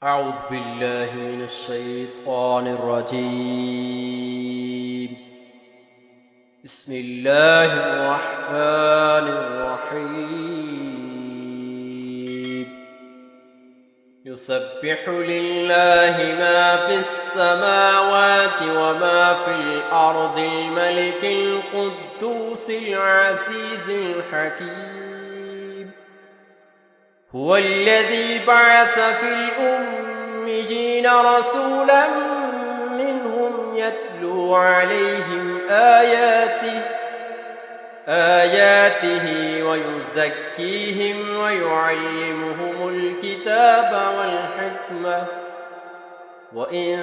أعوذ بالله من الشيطان الرجيم. بسم الله الرحمن الرحيم. يسبح لله ما في السماوات وما في الأرض الملك القدوس العزيز الحكيم. هو الذي بعث في الأميين رسولا منهم يتلو عليهم آياته ويزكيهم ويعلمهم الكتاب والحكمة وإن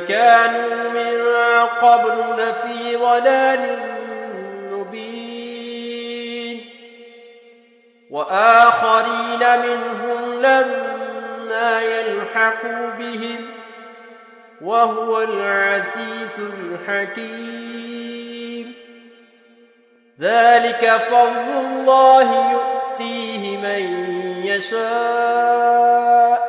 كانوا من قبل لفي ضلال مبين. وآخرين منهم لما يلحقوا بهم وهو العزيز الحكيم. ذلك فضل الله يؤتيه من يشاء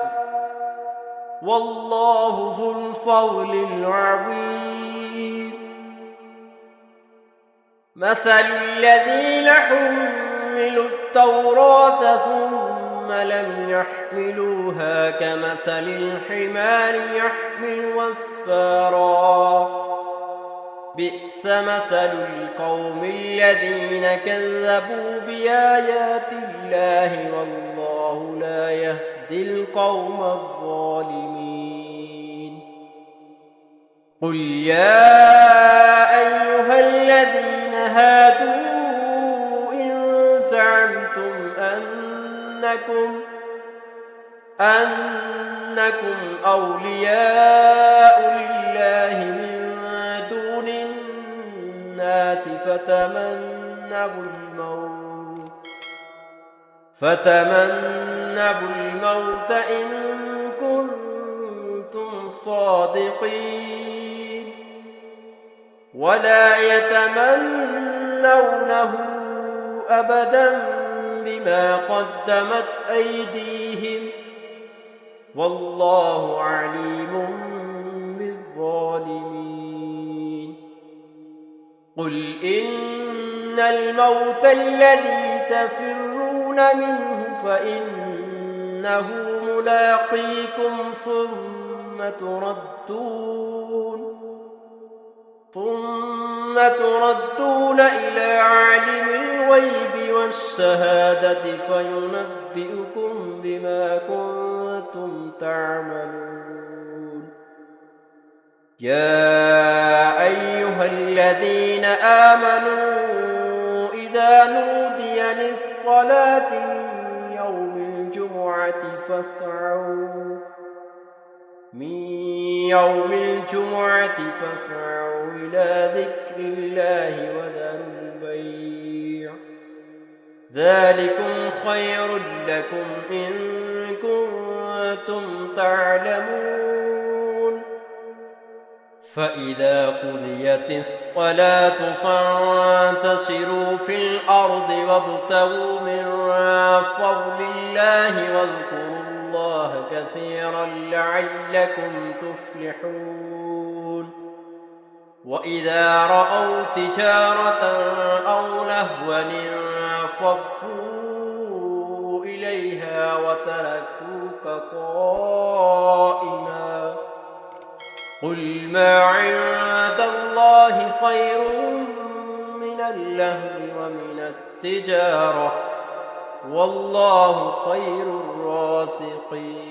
والله ذو الفضل العظيم. مثل الذين حملوا التوراة ثم لم يحملوها كمثل الحمار يحمل أسفارا بئس مثل القوم الذين كذبوا بآيات الله والله لا يهدي القوم الظالمين. قل يا أيها الذين هادوا إن زعمتم أنكم أولياء لله من دون الناس فتمنوا الموت إن كنتم صادقين ولا يتمنونه أبدا بما قدمت أيديهم والله عليم بالظالمين. قل إن الموت الذي تفرون منه فإنه ملاقيكم ثم تردون إلى عالم الغيب والشهادة فينبئكم بما كنتم تعملون. يا أيها الذين آمنوا إذا نودي للصلاة من يوم الجمعة فاسعوا إلى ذكر الله وذروا البيع ذلكم خير لكم إن كنتم تعلمون. فإذا قضيت الصلاة فانتشروا في الأرض وابتغوا من فضل الله واذكروا الله كثيرا لعلكم تفلحون. وإذا رأوا تجارة أو لهوا انفضوا إليها وتركوك قائما. قل ما عند الله خير من اللهو ومن التجارة والله خير الرازقين.